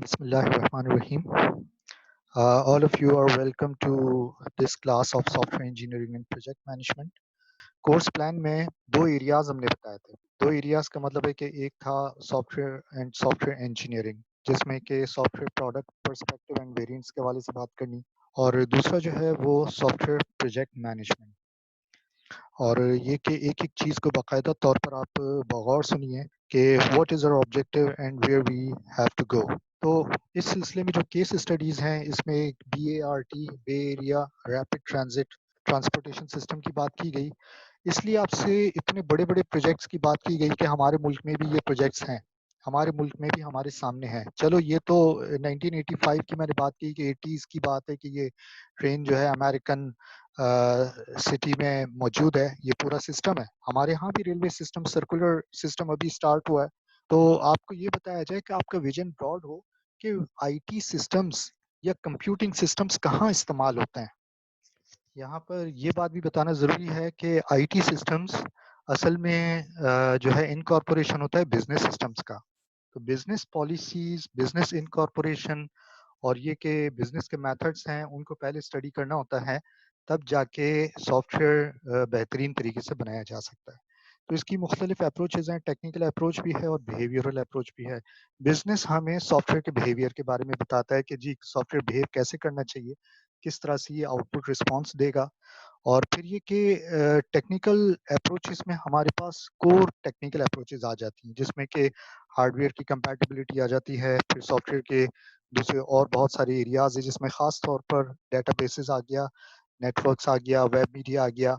Bismillahirrahmanirrahim. All of you are welcome to this class of software engineering and project management. Course plan में दो areas हमने बताए थे। दो एरियाज का मतलब है कि एक था सॉफ्टवेयर इंजीनियरिंग, जिसमें कि software product perspective and variants के हवाले से बात करनी, और दूसरा जो है वो सॉफ्टवेयर प्रोजेक्ट मैनेजमेंट। और ये कि एक-एक चीज़ को बाकायदा तौर पर आप बगौर सुनिए कि what is our objective and where we have to go. तो इस सिलसिले में जो केस स्टडीज़ हैं, इसमें BART, Bay Area Rapid Transit transportation system की बात की गई। इसलिए आपसे इतने बड़े-बड़े प्रोजेक्ट्स की बात की गई कि हमारे मुल्क में भी ये प्रोजेक्ट्स हैं, हमारे मुल्क में भी हमारे सामने हैं। चलो ये तो 1985 की मैंने बात की कि 80s की बात है कि ये ट्रेन जो है अमेरिकन सिटी में मौजूद है, ये पूरा सिस्टम है। हमारे यहाँ भी रेलवे सिस्टम सर्कुलर सिस्टम अभी स्टार्ट हुआ है। तो आपको ये बताया जाए कि आपका विजन ब्रॉड हो कि आईटी सिस्टम्स या कंप्यूटिंग सिस्टम्स कहाँ इस्तेमाल होते हैं। यहाँ पर ये बात भी बताना ज़रूरी है कि आईटी सिस्टम्स असल में जो है इनकॉर्पोरेशन होता है बिजनेस सिस्टम्स का। तो बिजनेस पॉलिसीज, बिजनेस इनकॉर्पोरेशन और ये कि बिजनेस के मेथड्स हैं, उनको पहले स्टडी करना होता है, तब जाके सॉफ्टवेयर बेहतरीन तरीके से बनाया जा सकता है। तो इसकी मुख्तलिफ अप्रोचेज़ हैं, टेक्निकल अप्रोच भी है और बिहेवियरल अप्रोच भी है। बिजनेस हमें सॉफ्टवेयर के बिहेवियर के बारे में बताता है कि जी सॉफ्टवेयर बिहेव कैसे करना चाहिए, किस तरह से ये आउटपुट रिस्पॉन्स देगा। और फिर ये कि टेक्निकल अप्रोचेस में हमारे पास कोर टेक्निकल अप्रोचेस आ जाती हैं, जिसमें कि हार्डवेयर की कंपैटिबिलिटी आ जाती है, फिर सॉफ्टवेयर के दूसरे और बहुत सारे एरियाज़ हैं, जिसमें ख़ास तौर पर डेटाबेसेस आ गया, नेटवर्क्स आ गया, वेब मीडिया आ गया,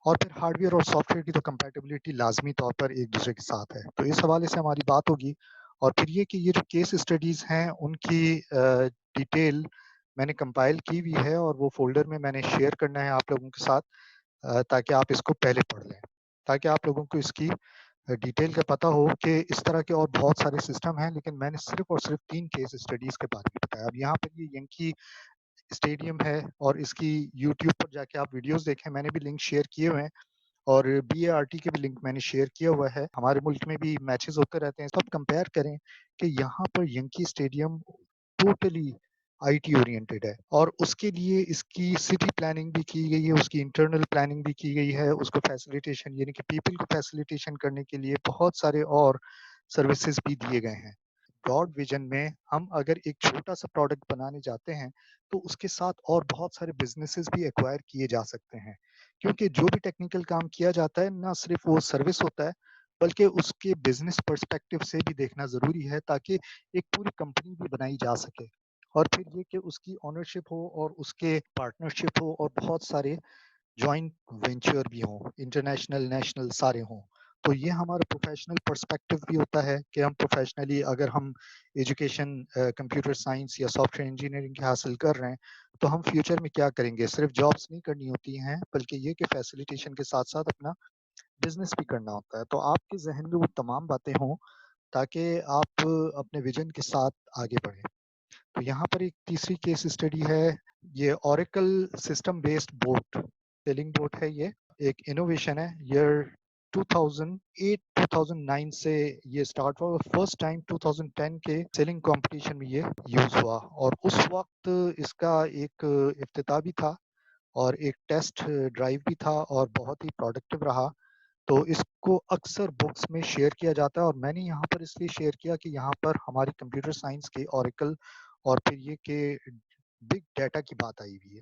और फिर हार्डवेयर और सॉफ्टवेयर की तो कंपैटिबिलिटी लाज़मी तौर पर एक-दूसरे के साथ है। तो इस हवाले से हमारी बात होगी। और फिर ये कि ये जो केस स्टडीज़ हैं, उनकी डिटेल मैंने कंपाइल की हुई है और वो फ़ोल्डर में मैंने शेयर करना है आप लोगों के साथ, ताकि आप इसको पहले पढ़ लें, ताकि आप लोगों को इसकी डिटेल का पता हो कि इस तरह के और बहुत सारे सिस्टम हैं, लेकिन मैंने सिर्फ़ और सिर्फ़ 3 केस स्टडीज़ के बारे में बताया। अब यहाँ पर ये यंकी स्टेडियम है और इसकी यूट्यूब पर जाके आप वीडियोज़ देखें, मैंने भी लिंक शेयर किए हुए हैं, और BART के भी लिंक मैंने शेयर किया हुआ है। हमारे मुल्क में भी मैचेज़ होते रहते हैं। तो आप कंपेयर करें कि यहाँ पर Yankee stadium totally IT oriented है, और उसके लिए इसकी सिटी प्लानिंग भी की गई है, उसकी इंटरनल प्लानिंग भी की गई है, उसको फैसिलिटेशन यानी कि पीपल को फैसिलिटेशन करने के लिए बहुत सारे और सर्विसेज़ भी दिए गए हैं। ब्रॉड विज़न में हम अगर एक छोटा-सा प्रोडक्ट बनाने जाते हैं, तो उसके साथ और बहुत सारे बिज़नेसेस भी एक्वायर किए जा सकते हैं। क्योंकि जो भी टेक्निकल काम किया जाता है, ना सिर्फ़ वो सर्विस होता है, बल्कि उसके बिज़नेस पर्सपेक्टिव से भी देखना ज़रूरी है, ताकि एक पूरी कंपनी भी बनाई जा सके। और फिर ये कि उसकी ओनरशिप हो और उसके पार्टनरशिप हो और बहुत सारे जॉइंट वेंचर भी हों, इंटरनेशनल, नेशनल सारे हों। तो ये हमारा प्रोफ़ेशनल पर्सपेक्टिव भी होता है कि हम प्रोफ़ेशनली अगर हम एजुकेशन कंप्यूटर साइंस या सॉफ्टवेयर इंजीनियरिंग की हासिल कर रहे हैं, तो हम फ्यूचर में क्या करेंगे? सिर्फ़ जॉब्स नहीं करनी होती हैं, बल्कि ये कि फैसिलिटेशन के साथ-साथ अपना बिज़नेस भी करना होता है। तो आपके ज़हन में वो तमाम बातें हों, ताकि आप अपने विज़न के साथ आगे बढ़ें। तो यहाँ पर एक तीसरी केस स्टडी है, ये Oracle system based boat, sailing boat है ये। एक इनोवेशन है, ईयर 2008-2009 से ये स्टार्ट हुआ और फर्स्ट टाइम 2010 के सेलिंग कॉम्पिटिशन में ये यूज़ हुआ, और उस वक़्त इसका एक इफ्तिताह भी था और एक टेस्ट ड्राइव भी था और बहुत ही प्रोडक्टिव रहा। तो इसको अक्सर बुक्स में शेयर किया जाता है, और मैंने यहाँ पर इसलिए शेयर किया कि यहाँ पर हमारी कंप्यूटर साइंस के ओरेकल और फिर ये कि बिग डाटा की बात आई हुई है।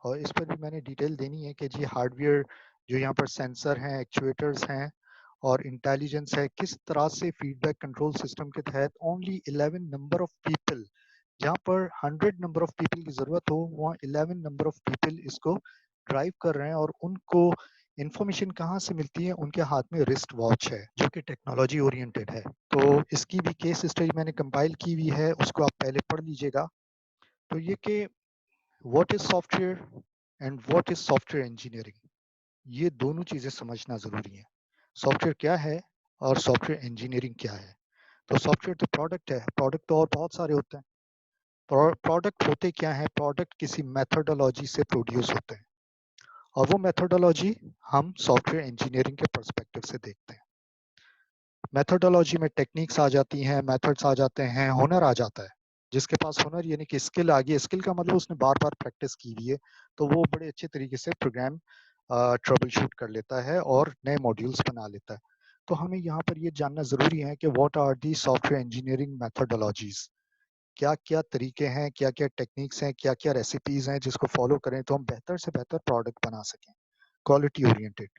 और इस पर भी मैंने डिटेल देनी है कि जी हार्डवेयर जो यहाँ पर सेंसर हैं, एक्चुएटर्स हैं और इंटेलिजेंस है, किस तरह से फीडबैक कंट्रोल सिस्टम के तहत ओनली 11 नंबर ऑफ पीपल, जहाँ पर 100 नंबर ऑफ पीपल की ज़रूरत हो, वहाँ 11 नंबर ऑफ पीपल इसको ड्राइव कर रहे हैं, और उनको इन्फॉर्मेशन कहाँ से मिलती है? उनके हाथ में रिस्ट वॉच है, जो कि टेक्नोलॉजी ओरिएंटेड है। तो इसकी भी केस स्टडी मैंने कंपाइल की हुई है, उसको आप पहले पढ़ लीजिएगा। तो ये कि what is software and what is software engineering, ये दोनों चीज़ें समझना ज़रूरी है। सॉफ्टवेयर क्या है और सॉफ्टवेयर इंजीनियरिंग क्या है? तो सॉफ्टवेयर तो प्रोडक्ट है, प्रोडक्ट तो और बहुत सारे होते हैं। प्रोडक्ट होते क्या हैं? प्रोडक्ट किसी मेथोडोलॉजी से प्रोड्यूस होते हैं, और वो मेथोडोलॉजी हम सॉफ्टवेयर इंजीनियरिंग के पर्सपेक्टिव से देखते हैं। मेथोडोलॉजी में टेक्निक्स आ जाती हैं, मेथड्स आ जाते हैं, हुनर आ जाता है। जिसके पास हुनर यानी कि स्किल आ गई, स्किल का मतलब उसने बार-बार प्रैक्टिस की हुई है, तो वो बड़े अच्छे तरीके से प्रोग्राम ट्रबल शूट कर लेता है और नए मॉड्यूल्स बना लेता है। तो हमें यहाँ पर ये जानना ज़रूरी है कि what are the software engineering methodologies, क्या-क्या तरीके हैं, क्या-क्या टेक्निक्स हैं, क्या-क्या रेसिपीज़ हैं जिसको फॉलो करें तो हम बेहतर से बेहतर प्रोडक्ट बना सकें, क्वालिटी ओरिएंटेड।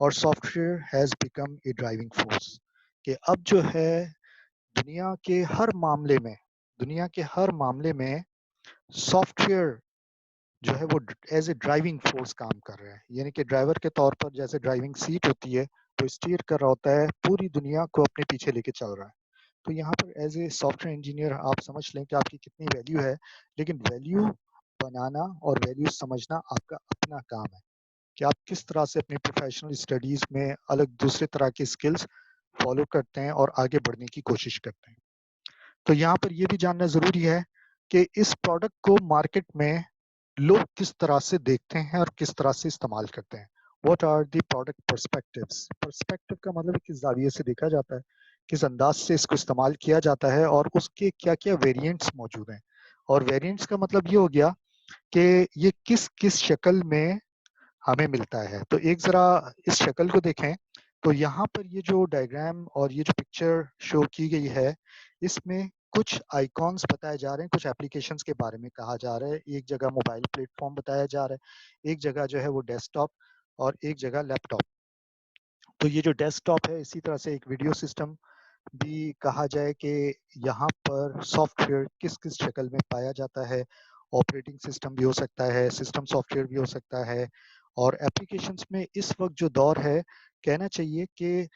और software has become a driving force कि अब जो है दुनिया के हर मामले में दुनिया के हर मामले में सॉफ्टवेयर जो है वो एज ए ड्राइविंग फोर्स काम कर रहा है। यानी कि ड्राइवर के तौर पर जैसे ड्राइविंग सीट होती है, तो स्टीयर कर रहा होता है, पूरी दुनिया को अपने पीछे लेके चल रहा है। तो यहाँ पर एज ए सॉफ्टवेयर इंजीनियर आप समझ लें कि आपकी कितनी वैल्यू है, लेकिन वैल्यू बनाना और वैल्यू समझना आपका अपना काम है कि आप किस तरह से अपनी प्रोफेशनल स्टडीज में अलग दूसरे तरह की स्किल्स फॉलो करते हैं और आगे बढ़ने की कोशिश करते हैं। तो यहाँ पर ये भी जानना ज़रूरी है कि इस प्रोडक्ट को मार्केट में लोग किस तरह से देखते हैं और किस तरह से इस्तेमाल करते हैं। What are the product perspectives? Perspective का मतलब किस ज़ाविये से देखा जाता है, किस अंदाज से इसको इस्तेमाल किया जाता है और उसके क्या-क्या वेरिएंट्स मौजूद हैं। और वेरिएंट्स का मतलब ये हो गया कि ये किस-किस शक्ल में हमें मिलता है। तो एक ज़रा इस शक्ल को देखें, तो यहाँ पर ये जो डायग्राम और ये जो पिक्चर शो की गई है, इसमें कुछ आइकॉन्स बताए जा रहे हैं, कुछ एप्लीकेशंस के बारे में कहा जा रहा है। एक जगह मोबाइल प्लेटफ़ॉर्म बताया जा रहा है, एक जगह जो है वो डेस्कटॉप और एक जगह लैपटॉप। तो ये जो डेस्कटॉप है, इसी तरह से एक वीडियो सिस्टम भी कहा जाए कि यहाँ पर सॉफ्टवेयर किस-किस शक्ल में पाया जाता है। ऑपरेटिंग सिस्टम भी हो सकता है, सिस्टम सॉफ्टवेयर भी हो सकता है और एप्लीकेशंस में इस वक़्त जो दौर है, कहना चाहिए कि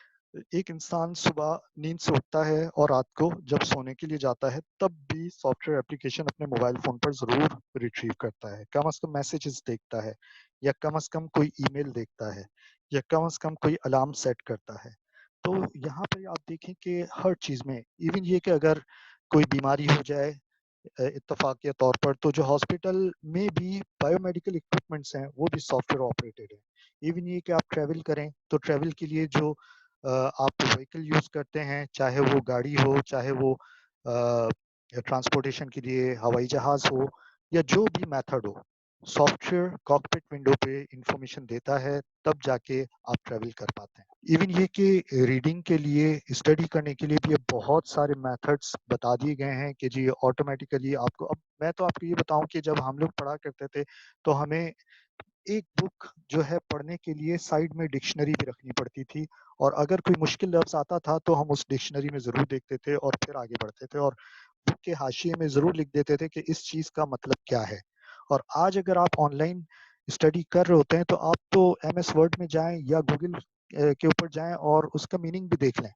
एक इंसान सुबह नींद से उठता है और रात को जब सोने के लिए जाता है, तब भी सॉफ्टवेयर एप्लीकेशन अपने मोबाइल फ़ोन पर ज़रूर रिट्रीव करता है। कम से कम मैसेजेस देखता है या कम से कम कोई ईमेल देखता है या कम से कम कोई अलार्म सेट करता है। तो यहाँ पे आप देखें कि हर चीज़ में इवन ये कि अगर कोई बीमारी हो जाए इत्तफ़ाक़िया तौर पर तो जो हॉस्पिटल में भी बायोमेडिकल इक्विपमेंट्स हैं, वो भी सॉफ्टवेयर ऑपरेटेड हैं। इवन ये कि आप ट्रैवल करें, तो ट्रैवल के लिए जो आप व्हीकल यूज़ करते हैं, चाहे वो गाड़ी हो, चाहे वो ट्रांसपोर्टेशन के लिए हवाई जहाज़ हो या जो भी मेथड हो, सॉफ्टवेयर कॉकपिट विंडो पे इन्फॉर्मेशन देता है, तब जाके आप ट्रैवल कर पाते हैं। इवन ये कि रीडिंग के लिए, स्टडी करने के लिए भी अब बहुत सारे मेथड्स बता दिए गए हैं कि जी ऑटोमैटिकली आपको अब मैं तो आपको ये बताऊँ कि जब हम लोग पढ़ा करते थे, तो हमें एक बुक जो है पढ़ने के लिए साइड में डिक्शनरी भी रखनी पड़ती थी और अगर कोई मुश्किल लफ्ज़ आता था, तो हम उस डिक्शनरी में ज़रूर देखते थे और फिर आगे बढ़ते थे और बुक के हाशिए में ज़रूर लिख देते थे कि इस चीज़ का मतलब क्या है। और आज अगर आप ऑनलाइन स्टडी कर रहे होते हैं, तो आप तो एमएस वर्ड में जाएँ या गूगल के ऊपर जाएँ और उसका मीनिंग भी देख लें।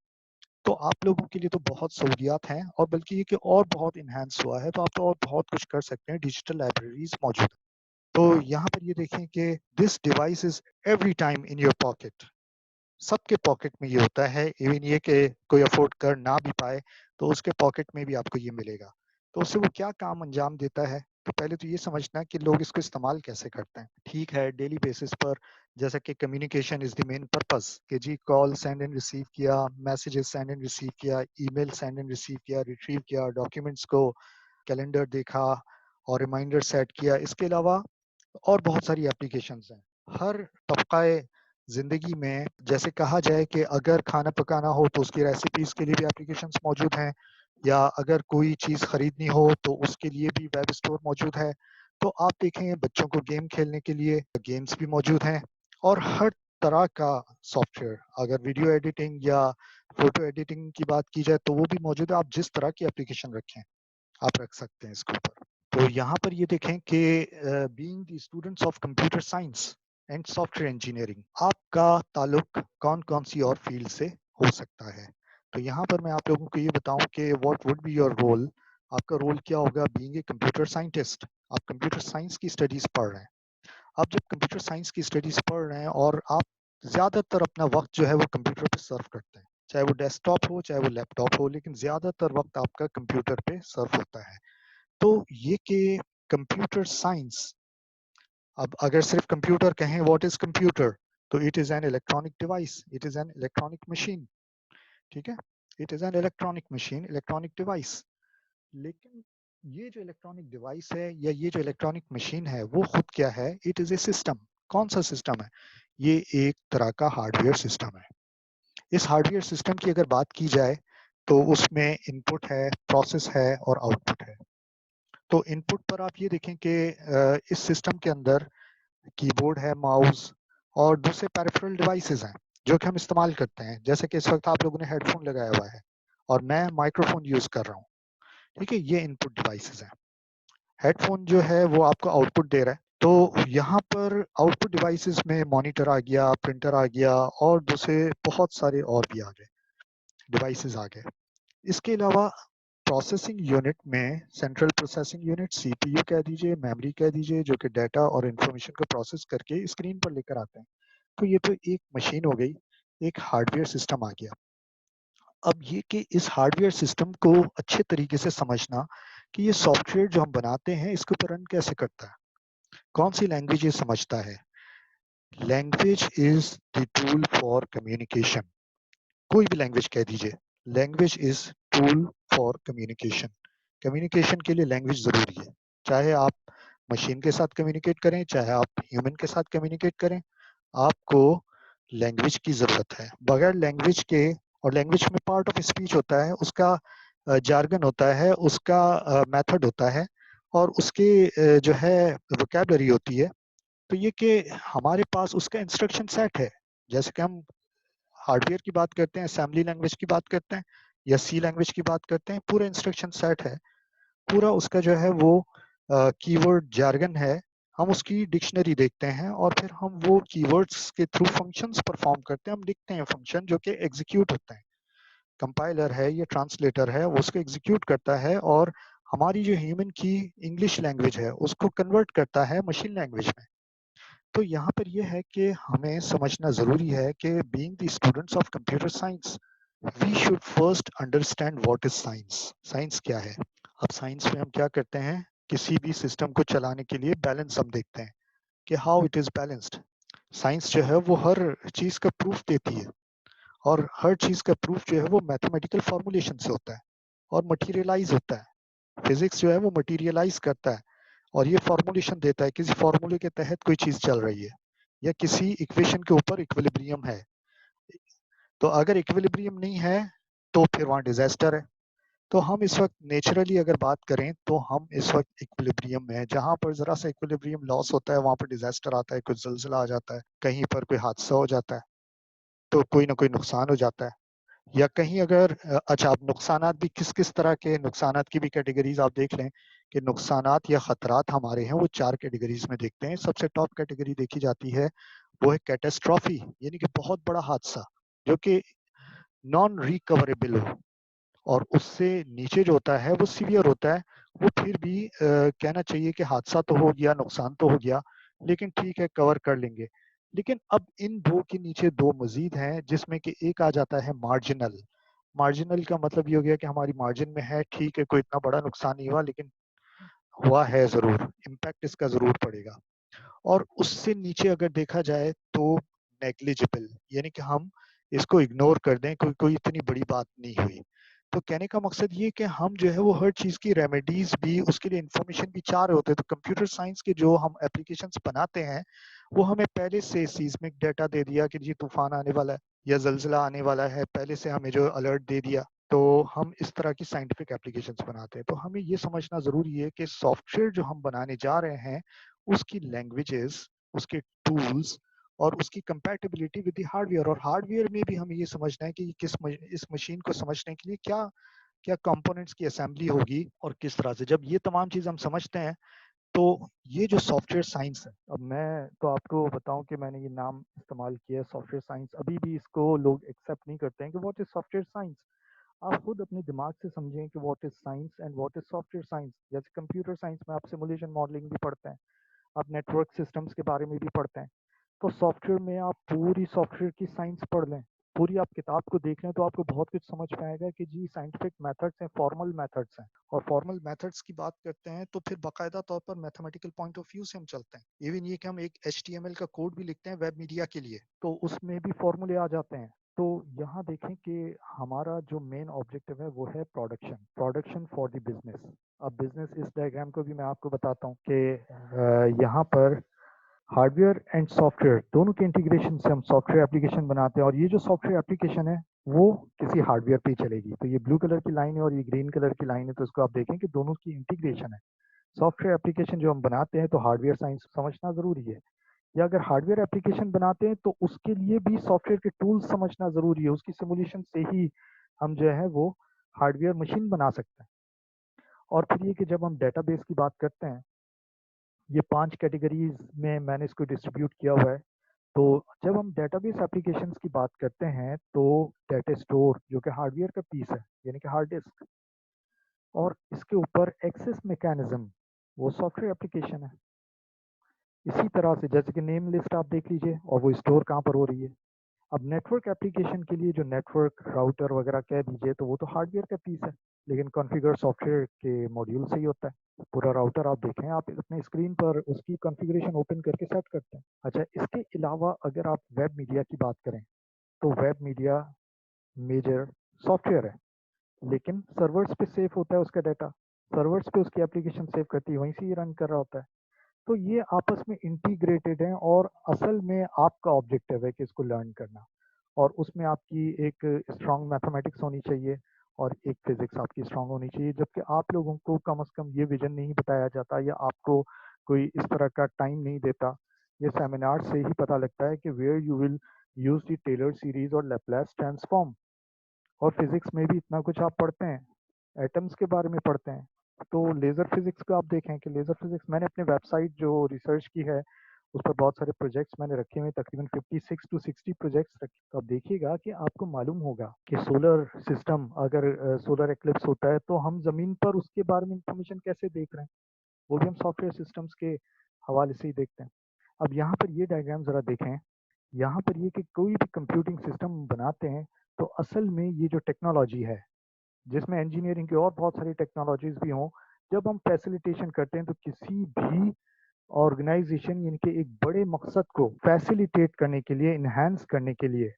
तो आप लोगों के लिए तो बहुत सहूलियात हैं और बल्कि ये कि और बहुत एनहांस हुआ है, तो आप तो और बहुत कुछ कर सकते हैं, डिजिटल लाइब्रेरीज़ मौजूद हैं। तो यहाँ पर ये देखें कि this device is every time in your pocket. सबके पॉकेट में ये होता है, इवन ये कि कोई अफ़ोर्ड कर ना भी पाए, तो उसके पॉकेट में भी आपको ये मिलेगा। तो उससे वो क्या काम अंजाम देता है? तो पहले तो ये समझना कि लोग इसको इस्तेमाल कैसे करते हैं। ठीक है, डेली बेसिस पर जैसा कि communication is the main purpose कि जी कॉल सेंड एंड रिसीव किया, मैसेजेस सेंड एंड रिसीव किया, ईमेल सेंड एंड रिसीव किया, रिट्रीव किया, डॉक्यूमेंट्स को कैलेंडर देखा और रिमाइंडर सेट किया। इसके अलावा और बहुत सारी एप्लीकेशंस हैं। हर तबक़ाए ज़िंदगी में जैसे कहा जाए कि अगर खाना पकाना हो तो उसकी रेसिपीज़ के लिए भी एप्लीकेशंस मौजूद हैं या अगर कोई चीज़ खरीदनी हो तो उसके लिए भी वेब स्टोर मौजूद है। तो आप देखें बच्चों को गेम खेलने के लिए गेम्स भी मौजूद हैं और हर तरह का सॉफ्टवेयर अगर वीडियो एडिटिंग या फ़ोटो एडिटिंग की बात की जाए तो वो भी मौजूद है। आप जिस तरह की एप्लीकेशन रखें, आप रख सकते हैं इसके ऊपर। तो यहाँ पर ये देखें कि being the students of computer science and software engineering आपका ताल्लुक कौन-कौन सी और फील्ड से हो सकता है। तो यहाँ पर मैं आप लोगों को ये बताऊँ कि what would be your role आपका रोल क्या होगा बीइंग ए कंप्यूटर साइंटिस्ट। आप कंप्यूटर साइंस की स्टडीज़ पढ़ रहे हैं। आप जब कंप्यूटर साइंस की स्टडीज़ पढ़ रहे हैं और आप ज़्यादातर अपना वक़्त जो है वो कंप्यूटर पे सर्व करते हैं। चाहे वो डेस्कटॉप हो, चाहे वो लैपटॉप हो, लेकिन ज़्यादातर वक़्त आपका कंप्यूटर पे सर्व होता है। तो ये कि कंप्यूटर साइंस अब अगर सिर्फ कंप्यूटर कहें व्हाट इज़ कंप्यूटर? तो it is an electronic device, it is an electronic machine ठीक है, it is an electronic machine, electronic device. लेकिन ये जो इलेक्ट्रॉनिक डिवाइस है या ये जो इलेक्ट्रॉनिक मशीन है वो खुद क्या है? It is a system. कौन सा सिस्टम है? ये एक तरह का हार्डवेयर सिस्टम है। इस हार्डवेयर सिस्टम की अगर बात की जाए तो उसमें इनपुट है, प्रोसेस है और आउटपुट है। तो इनपुट पर आप ये देखें कि इस सिस्टम के अंदर कीबोर्ड है, माउस और दूसरे पेरिफेरल डिवाइसेस हैं जो कि हम इस्तेमाल करते हैं। जैसे कि इस वक्त आप लोगों ने हेडफोन लगाया हुआ है और मैं माइक्रोफोन यूज कर रहा हूँ। ठीक है, ये इनपुट डिवाइसेस हैं। हेडफोन जो है वो आपको आउटपुट दे रहा है। तो यहाँ पर आउटपुट डिवाइसेस में मॉनिटर आ गया, प्रिंटर आ गया और दूसरे बहुत सारे और भी आ गए, डिवाइसेस आ गए। इसके अलावा प्रोसेसिंग यूनिट में सेंट्रल प्रोसेसिंग यूनिट, सीपीयू कह दीजिए, मेमोरी कह दीजिए, जो कि डाटा और इंफॉर्मेशन को प्रोसेस करके स्क्रीन पर लेकर आते हैं। तो ये तो एक मशीन हो गई, एक हार्डवेयर सिस्टम आ गया। अब ये कि इस हार्डवेयर सिस्टम को अच्छे तरीके से समझना कि ये सॉफ्टवेयर जो हम बनाते हैं इसके ऊपर रन कैसे करता है, कौन सी लैंग्वेज ये समझता है। Language is the tool for communication. कोई भी लैंग्वेज कह दीजिए, language is tool for communication. Communication के लिए लैंग्वेज जरूरी है। चाहे आप मशीन के साथ कम्युनिकेट करें, चाहे आप ह्यूमन के साथ कम्युनिकेट करें, आपको लैंग्वेज की जरूरत है। बगैर लैंग्वेज के, और लैंग्वेज में पार्ट ऑफ स्पीच होता है, उसका जार्गन होता है, उसका मेथड होता है और उसके जो है वोकैबलरी होती है। तो ये कि हमारे पास उसका इंस्ट्रक्शन सेट है। जैसे कि हम हार्डवेयर की बात करते हैं, असेंबली लैंग्वेज की बात करते हैं या सी लैंग्वेज की बात करते हैं, पूरा इंस्ट्रक्शन सेट है, पूरा उसका जो है वो कीवर्ड जार्गन है। हम उसकी डिक्शनरी देखते हैं और फिर हम वो कीवर्ड्स के थ्रू फंक्शंस परफॉर्म करते हैं। हम लिखते हैं फंक्शन जो कि एग्जीक्यूट होते हैं। कंपाइलर है या ट्रांसलेटर है वो उसको एग्जीक्यूट करता है और हमारी जो ह्यूमन की इंग्लिश लैंग्वेज है उसको कन्वर्ट करता है मशीन लैंग्वेज में। तो यहाँ पर यह है कि हमें समझना ज़रूरी है कि being the students of computer science, we should first understand what is science. Science क्या है? अब साइंस में हम क्या करते हैं, किसी भी सिस्टम को चलाने के लिए बैलेंस हम देखते हैं कि how it is balanced. Science जो है वो हर चीज़ का प्रूफ देती है और हर चीज़ का प्रूफ जो है वो मैथमेटिकल फॉर्मुलेशन से होता है और मटीरियलाइज होता है। फिजिक्स जो है वो मटीरियलाइज करता है और ये फॉर्मुलेशन देता है, किसी फॉर्मूले के तहत कोई चीज चल रही है या किसी इक्वेशन के ऊपर इक्विलिब्रियम है। तो अगर इक्विलिब्रियम नहीं है तो फिर वहां डिजास्टर है। तो हम इस वक्त नेचुरली अगर बात करें तो हम इस वक्त इक्विलिब्रियम में हैं। जहां पर जरा सा इक्विलिब्रियम लॉस होता है वहां पर डिजास्टर आता है, कुछ जलजिला आ जाता है, कहीं पर कोई हादसा हो जाता है, तो कोई ना कोई नुकसान हो जाता है। या कहीं अगर अच्छा, अब नुकसानात भी किस किस तरह के, नुकसानात की भी कैटेगरीज आप देख लें कि नुकसानात या खतरात हमारे हैं वो 4 कैटेगरीज में देखते हैं। सबसे टॉप कैटेगरी देखी जाती है वो है कैटेस्ट्रॉफी, यानी कि बहुत बड़ा हादसा जो कि नॉन रिकवरेबल हो, और उससे नीचे जो होता है वो सीवियर होता है। वो फिर भी कहना चाहिए कि हादसा तो हो गया, नुकसान तो हो गया, लेकिन ठीक है, कवर कर लेंगे। लेकिन अब इन दो के नीचे दो मजीद हैं जिसमें कि एक आ जाता है मार्जिनल। मार्जिनल का मतलब ये हो गया कि हमारी मार्जिन में है, ठीक है, कोई इतना बड़ा नुकसान नहीं हुआ लेकिन हुआ है, जरूर इम्पैक्ट इसका जरूर पड़ेगा। और उससे नीचे अगर देखा जाए तो नेग्लिजिबल, यानी कि हम इसको इग्नोर कर दें, कोई कोई इतनी बड़ी बात नहीं हुई। तो कहने का मकसद ये कि हम जो है वो हर चीज की रेमेडीज भी, उसके लिए इंफॉर्मेशन भी चाह रहे होते हैं। तो कंप्यूटर साइंस के जो हम एप्लीकेशंस बनाते हैं वो हमें पहले से सीस्मिक डाटा दे दिया कि जी तूफान आने वाला है या जलजिला आने वाला है, पहले से हमें जो अलर्ट दे दिया। तो हम इस तरह की साइंटिफिक एप्लीकेशंस बनाते हैं। तो हमें ये समझना जरूरी है कि सॉफ्टवेयर जो हम बनाने जा रहे हैं उसकी लैंग्वेजेस, उसके टूल्स और उसकी कंपैटिबिलिटी विद द हार्डवेयर। और हार्डवेयर में भी हमें ये समझना है कि इस मशीन को समझने के लिए क्या क्या कंपोनेंट्स की असेंबली होगी और किस तरह से। जब ये तमाम चीज हम समझते हैं तो ये जो सॉफ्टवेयर साइंस है, अब मैं तो आपको बताऊं कि मैंने ये नाम इस्तेमाल किया है सॉफ्टवेयर साइंस, अभी भी इसको लोग एक्सेप्ट नहीं करते हैं कि व्हाट इज सॉफ्टवेयर साइंस। आप खुद अपने दिमाग से समझें कि what is science and what is software science. जैसे कंप्यूटर साइंस में आप सिमुलेशन मॉडलिंग भी पढ़ते हैं, आप नेटवर्क सिस्टम्स के बारे में भी पढ़ते हैं। तो सॉफ्टवेयर में आप पूरी सॉफ्टवेयर की साइंस पढ़ लें, पूरी आप किताब को देख लें, तो आपको बहुत कुछ समझ में आएगा कि जी साइंटिफिक मेथड्स हैं, फॉर्मल मेथड्स हैं। और फॉर्मल मेथड्स की बात करते हैं तो फिर बाकायदा तौर पर मैथमेटिकल पॉइंट ऑफ व्यू से हम चलते हैं। इवन ये कि हम एक HTML का कोड भी लिखते हैं वेब मीडिया के लिए, तो उसमें भी फॉर्मूले आ जाते हैं। तो यहाँ देखें कि हमारा जो मेन ऑब्जेक्टिव है वो है प्रोडक्शन फॉर द बिजनेस। अब बिजनेस इस डायग्राम को भी मैं आपको बताता हूँ कि यहाँ पर हार्डवेयर एंड सॉफ्टवेयर दोनों के इंटीग्रेशन से हम सॉफ्टवेयर एप्लीकेशन बनाते हैं, और ये जो सॉफ्टवेयर एप्लीकेशन है वो किसी हार्डवेयर पे ही चलेगी। तो ये ब्लू कलर की लाइन है और ये ग्रीन कलर की लाइन है, तो इसको आप देखें कि दोनों की इंटीग्रेशन है। सॉफ्टवेयर एप्लीकेशन जो हम बनाते हैं तो हार्डवेयर साइंस समझना ज़रूरी है, या अगर हार्डवेयर एप्लीकेशन बनाते हैं तो उसके लिए भी सॉफ्टवेयर के टूल्स समझना ज़रूरी है। उसकी सिमुलेशन से ही हम जो है वो हार्डवेयर मशीन बना सकते हैं। और फिर ये कि जब हम डेटाबेस की बात करते हैं, ये 5 कैटेगरीज में मैंने इसको डिस्ट्रीब्यूट किया हुआ है। तो जब हम डेटाबेस एप्लीकेशंस की बात करते हैं तो डेटा स्टोर जो कि हार्डवेयर का पीस है, यानी कि हार्ड डिस्क, और इसके ऊपर एक्सेस मैकेनिज्म वो सॉफ्टवेयर एप्लीकेशन है। इसी तरह से जैसे कि नेम लिस्ट आप देख लीजिए और वो स्टोर कहाँ पर हो रही है। अब नेटवर्क एप्लीकेशन के लिए जो नेटवर्क राउटर वगैरह कह दीजिए तो वो तो हार्डवेयर का पीस है, लेकिन कॉन्फ़िगर सॉफ्टवेयर के मॉड्यूल से ही होता है। पूरा राउटर आप देखें, आप अपने स्क्रीन पर उसकी कॉन्फ़िगरेशन ओपन करके सेट करते हैं। अच्छा, इसके अलावा अगर आप वेब मीडिया की बात करें तो वेब मीडिया मेजर सॉफ्टवेयर है, लेकिन सर्वर्स पे सेव होता है उसका डाटा, सर्वर्स पे उसकी एप्लीकेशन सेव करती है, वहीं से ही रन कर रहा होता है। तो ये आपस में इंटीग्रेटेड हैं, और असल में आपका ऑब्जेक्टिव है कि इसको लर्न करना, और उसमें आपकी एक स्ट्रॉन्ग मैथमेटिक्स होनी चाहिए और एक फिजिक्स आपकी स्ट्रॉन्ग होनी चाहिए। जबकि आप लोगों को कम से कम ये विजन नहीं बताया जाता, या आपको कोई इस तरह का टाइम नहीं देता। ये सेमिनार से ही पता लगता है कि where you will use the Taylor series और लैपलेस ट्रांसफॉर्म। और फिजिक्स में भी इतना कुछ आप पढ़ते हैं, एटम्स के बारे में पढ़ते हैं। तो लेज़र फिजिक्स को आप देखें कि लेज़र फिजिक्स मैंने अपने वेबसाइट जो रिसर्च की है उस पर बहुत सारे प्रोजेक्ट्स मैंने रखे हुए हैं, तकरीबन 56 टू 60 प्रोजेक्ट्स रखे। तो आप देखिएगा कि आपको मालूम होगा कि सोलर सिस्टम अगर सोलर एक्लिप्स होता है तो हम ज़मीन पर उसके बारे में इंफॉर्मेशन कैसे देख रहे हैं, वो भी हम सॉफ्टवेयर सिस्टम्स के हवाले से ही देखते हैं। अब यहाँ पर ये डायग्राम ज़रा देखें, यहाँ पर ये कि कोई भी कंप्यूटिंग सिस्टम बनाते हैं तो असल में ये जो टेक्नोलॉजी है, जिसमें इंजीनियरिंग की और बहुत सारी टेक्नोलॉजीज भी हों, जब हम फैसिलिटेशन करते हैं तो किसी भी ऑर्गेनाइजेशन यानी कि एक बड़े मकसद को फैसिलिटेट करने के लिए, इन्हांस करने के लिए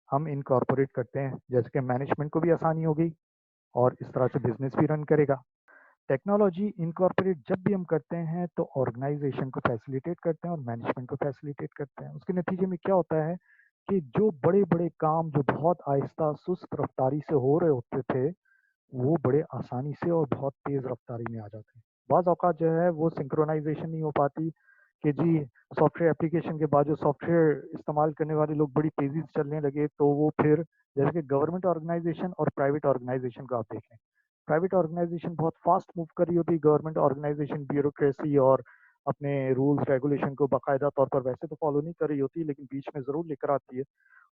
हम इनकॉर्पोरेट करते हैं, जैसे कि मैनेजमेंट को भी आसानी हो गई और इस तरह से बिजनेस भी रन करेगा। टेक्नोलॉजी इनकॉर्पोरेट जब भी हम करते हैं तो ऑर्गेनाइजेशन को फैसिलिटेट करते हैं और मैनेजमेंट को फैसिलिटेट करते हैं। उसके नतीजे में क्या होता है कि जो बड़े बड़े काम जो बहुत आहिस्ता सुस्त रफ्तारी से हो रहे होते थे, वो बड़े आसानी से और बहुत तेज़ रफ्तारी में आ जाते हैं। बाज़ औक़ात जो है वो सिंक्रोनाइज़ेशन नहीं हो पाती कि जी सॉफ्टवेयर एप्लीकेशन के बाद जो सॉफ्टवेयर इस्तेमाल करने वाले लोग बड़ी तेज़ी से चलने लगे, तो वो फिर जैसे कि गवर्नमेंट ऑर्गेनाइज़ेशन और प्राइवेट ऑर्गेनाइज़ेशन को आप देख लें। प्राइवेट ऑर्गेनाइज़ेशन बहुत फ़ास्ट मूव कर रही होती है, गवर्नमेंट ऑर्गेनाइज़ेशन ब्यूरोक्रेसी और अपने रूल्स रेगुलेशन को बाकायदा तौर पर वैसे तो फ़ॉलो नहीं कर रही होती, लेकिन बीच में ज़रूर लेकर आती है।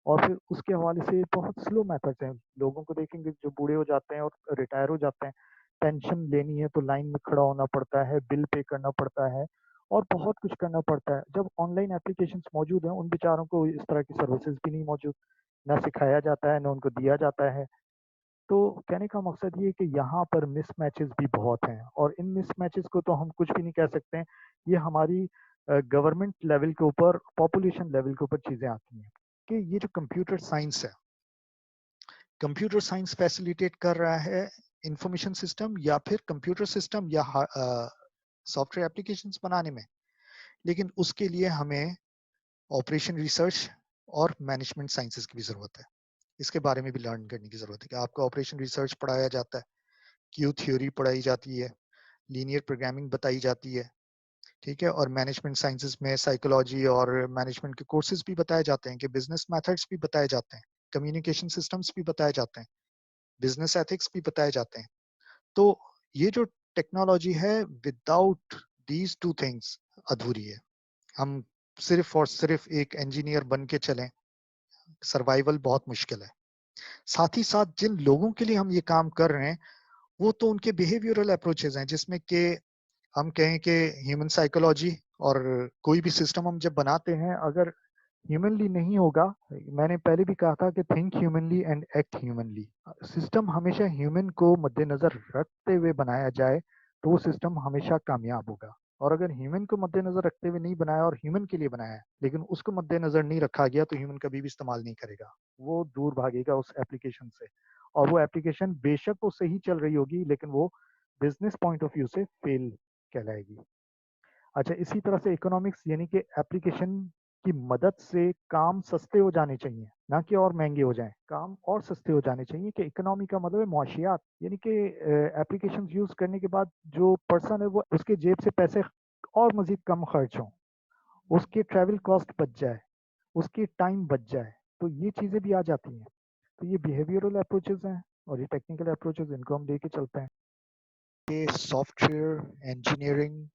और फिर उसके हवाले से बहुत स्लो मेथड्स हैं। लोगों को देखेंगे जो बूढ़े हो जाते हैं और रिटायर हो जाते हैं, पेंशन लेनी है तो लाइन में खड़ा होना पड़ता है, बिल पे करना पड़ता है और बहुत कुछ करना पड़ता है। जब ऑनलाइन एप्लीकेशंस मौजूद हैं, उन बेचारों को इस तरह की सर्विसेज़ भी नहीं मौजूद, ना सिखाया जाता है, ना उनको दिया जाता है। तो कहने का मकसद ये है कि यहाँ पर मिसमैचेस भी बहुत हैं, और इन मिसमैचेस को तो हम कुछ भी नहीं कह सकते हैं। ये हमारी गवर्नमेंट लेवल के ऊपर, पॉपुलेशन लेवल के ऊपर चीज़ें आती हैं कि ये जो कंप्यूटर साइंस है, कंप्यूटर साइंस फैसिलिटेट कर रहा है इंफॉर्मेशन सिस्टम या फिर कंप्यूटर सिस्टम या सॉफ्टवेयर एप्लीकेशंस बनाने में। लेकिन उसके लिए हमें ऑपरेशन रिसर्च और मैनेजमेंट साइंसेस की भी ज़रूरत है। इसके बारे में भी लर्न करने की ज़रूरत है कि आपको ऑपरेशन रिसर्च पढ़ाया जाता है, क्यू थ्योरी पढ़ाई जाती है, लीनियर प्रोग्रामिंग बताई जाती है, ठीक है? और मैनेजमेंट साइंसेस में साइकोलॉजी और मैनेजमेंट के कोर्सेज़ भी बताए जाते हैं कि बिज़नेस मेथड्स भी बताए जाते हैं, कम्युनिकेशन सिस्टम्स भी बताए जाते हैं, बिज़नेस एथिक्स भी बताए जाते हैं। तो ये जो टेक्नोलॉजी है विदाउट दीज़ 2 थिंग्स अधूरी है। हम सिर्फ़ और सिर्फ़ एक इंजीनियर बन के चलें, सर्वाइवल बहुत मुश्किल है। साथ ही साथ जिन लोगों के लिए हम ये काम कर रहे हैं, वो तो उनके बिहेवियरल अप्रोचेज़ हैं, जिसमें कि हम कहें कि ह्यूमन साइकोलॉजी और कोई भी सिस्टम हम जब बनाते हैं, अगर ह्यूमनली नहीं होगा, मैंने पहले भी कहा था कि think humanly and act humanly. System हमेशा ह्यूमन को मद्देनज़र रखते हुए बनाया जाए, तो वो सिस्टम हमेशा कामयाब होगा। और अगर ह्यूमन को मद्देनजर रखते हुए नहीं बनाया और ह्यूमन के लिए बनाया है, लेकिन उसको मद्देनजर नहीं रखा गया तो ह्यूमन कभी भी इस्तेमाल नहीं करेगा। वो दूर भागेगा उस एप्लीकेशन से और वो एप्लीकेशन बेशक वो सही चल रही होगी लेकिन वो बिजनेस पॉइंट ऑफ व्यू से फेल कहलाएगी। अच्छा, इसी तरह से इकोनॉमिक्स यानी कि एप्लीकेशन की मदद से काम सस्ते हो जाने चाहिए, ना कि और महंगे हो जाएं। काम और सस्ते हो जाने चाहिए कि इकोनॉमी का मतलब है मुआशियात, यानी कि एप्लीकेशन यूज करने के बाद जो पर्सन है वो उसके जेब से पैसे और मजीद कम खर्च हों, उसके ट्रैवल कॉस्ट बच जाए, उसकी टाइम बच जाए, तो ये चीज़ें भी आ जाती हैं। तो ये बिहेवियरल अप्रोचेस हैं और ये टेक्निकल अप्रोचेस, इनको हम लेके चलते हैं। ये सॉफ्टवेयर इंजीनियरिंग,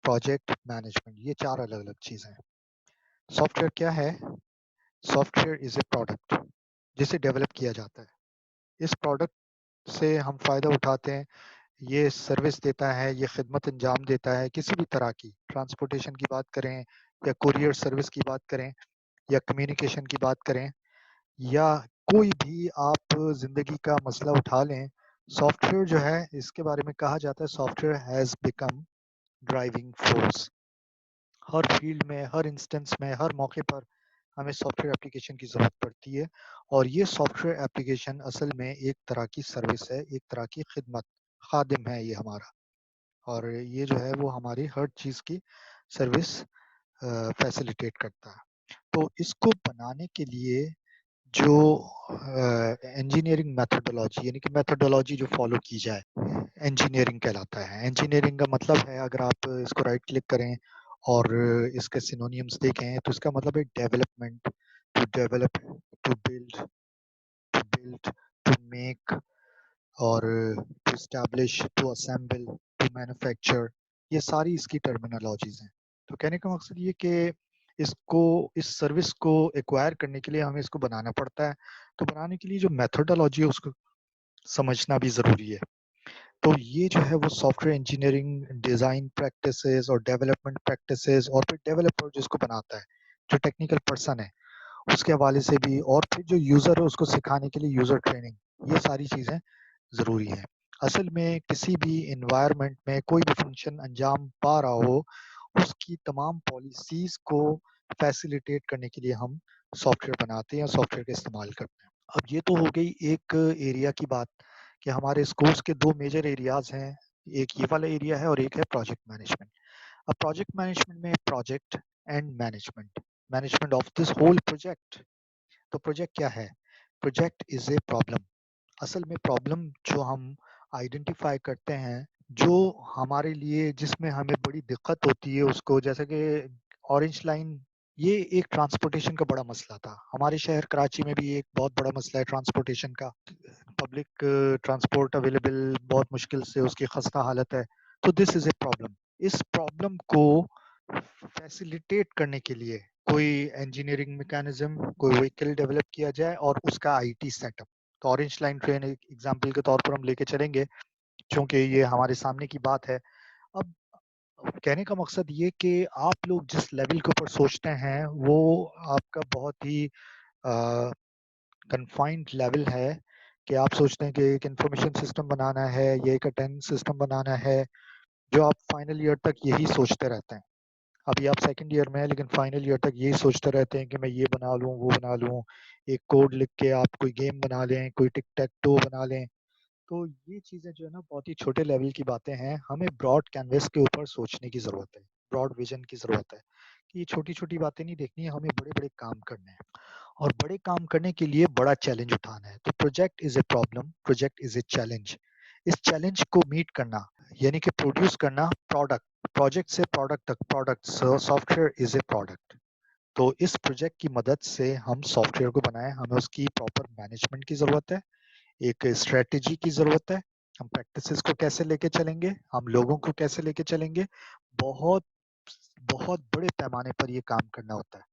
प्रोजेक्ट मैनेजमेंट, ये 4 अलग-अलग चीज़ें हैं। सॉफ्टवेयर क्या है? सॉफ्टवेयर इज़ ए प्रोडक्ट जिसे डेवलप किया जाता है। इस प्रोडक्ट से हम फ़ायदा उठाते हैं, ये सर्विस देता है, ये खिदमत अंजाम देता है किसी भी तरह की, ट्रांसपोर्टेशन की बात करें या कुरियर सर्विस की बात करें या कम्युनिकेशन की बात करें या कोई भी आप ज़िंदगी का मसला उठा लें, सॉफ्टवेयर जो है इसके बारे में कहा जाता है software has become driving force. Her field में, हर इंस्टेंस में, हर मौके पर हमें सॉफ्टवेयर एप्लीकेशन की ज़रूरत पड़ती है और ये सॉफ्टवेयर एप्लीकेशन असल में एक तरह की सर्विस है, एक तरह की खिदमत, खादिम है ये हमारा। और ये जो है वो हमारी हर चीज़ की सर्विस फैसिलिटेट करता है। तो इसको बनाने के लिए जो इंजीनियरिंग मेथोडोलॉजी यानी कि मेथोडोलॉजी जो फॉलो की जाए, इंजीनियरिंग कहलाता है। इंजीनियरिंग का मतलब है, अगर आप इसको राइट क्लिक करें और इसके सिनोनिम्स देखें तो इसका मतलब है development, to develop, to build, to make और to establish, to assemble, to manufacture, ये सारी इसकी टर्मिनोलॉजीज हैं। तो कहने का मकसद ये कि इसको, इस सर्विस को एक्वायर करने के लिए हमें इसको बनाना पड़ता है। तो बनाने के लिए जो मेथोडोलॉजी है उसको समझना भी ज़रूरी है। तो ये जो है वो सॉफ्टवेयर इंजीनियरिंग डिज़ाइन प्रैक्टिसेस और डेवलपमेंट प्रैक्टिसेस और फिर डेवलपर जिसको बनाता है, जो टेक्निकल पर्सन है, उसके हवाले से भी, और फिर जो यूज़र है उसको सिखाने के लिए यूज़र ट्रेनिंग, ये सारी चीज़ें ज़रूरी हैं। असल में किसी भी एनवायरनमेंट में कोई भी फंक्शन अंजाम पा रहा हो, उसकी तमाम पॉलिसीज़ को फैसिलिटेट करने के लिए हम सॉफ्टवेयर बनाते हैं, सॉफ्टवेयर का इस्तेमाल करते हैं। अब ये तो हो गई एक एरिया की बात कि हमारे इस कोर्स के 2 मेजर एरियाज़ हैं, एक ये वाला एरिया है और एक है प्रोजेक्ट मैनेजमेंट। अब प्रोजेक्ट मैनेजमेंट में project and management, management of this whole project. तो प्रोजेक्ट क्या है? Project is a problem. असल में प्रॉब्लम जो हम आइडेंटिफाई करते हैं, जो हमारे लिए, जिसमें हमें बड़ी दिक्कत होती है उसको, जैसे कि ऑरेंज लाइन, ये एक ट्रांसपोर्टेशन का बड़ा मसला था। हमारे शहर कराची में भी एक बहुत बड़ा मसला है ट्रांसपोर्टेशन का। पब्लिक ट्रांसपोर्ट अवेलेबल बहुत मुश्किल से, उसकी खस्ता हालत है। तो दिस इज़ ए प्रॉब्लम। इस प्रॉब्लम को फैसिलिटेट करने के लिए कोई इंजीनियरिंग मैकेनिज्म, कोई व्हीकल डेवलप किया जाए और उसका आईटी सेटअप। तो ऑरेंज लाइन ट्रेन एक एग्जाम्पल के तौर पर हम लेके चलेंगे, क्योंकि ये हमारे सामने की बात है। अब कहने का मकसद ये कि आप लोग जिस लेवल के ऊपर सोचते हैं वो आपका बहुत ही कन्फाइंड लेवल है कि आप सोचते हैं कि एक इंफॉर्मेशन सिस्टम बनाना है या एक अटेंडेंस सिस्टम बनाना है, जो आप फाइनल ईयर तक यही सोचते रहते हैं। अभी आप सेकंड ईयर में हैं लेकिन फाइनल ईयर तक यही सोचते रहते हैं कि मैं ये बना लूँ, वो बना लूँ। एक कोड लिख के आप कोई गेम बना लें, कोई टिक टैक टो बना लें। तो ये चीज़ें जो है ना बहुत ही छोटे लेवल की बातें हैं। हमें ब्रॉड कैनवस के ऊपर सोचने की ज़रूरत है, ब्रॉड विज़न की ज़रूरत है कि ये छोटी-छोटी बातें नहीं देखनी है, हमें बड़े-बड़े काम करने हैं और बड़े काम करने के लिए बड़ा चैलेंज उठाना है। तो project is a problem, project is a challenge. इस चैलेंज को मीट करना यानी कि प्रोड्यूस करना प्रोडक्ट, प्रोजेक्ट से प्रोडक्ट तक, product software is a product. तो इस प्रोजेक्ट की मदद से हम सॉफ्टवेयर को बनाएँ, हमें उसकी प्रॉपर मैनेजमेंट की ज़रूरत है, एक स्ट्रैटेजी की ज़रूरत है, हम प्रैक्टिसेस को कैसे लेके चलेंगे, हम लोगों को कैसे लेके चलेंगे, बहुत बहुत बड़े पैमाने पर ये काम करना होता है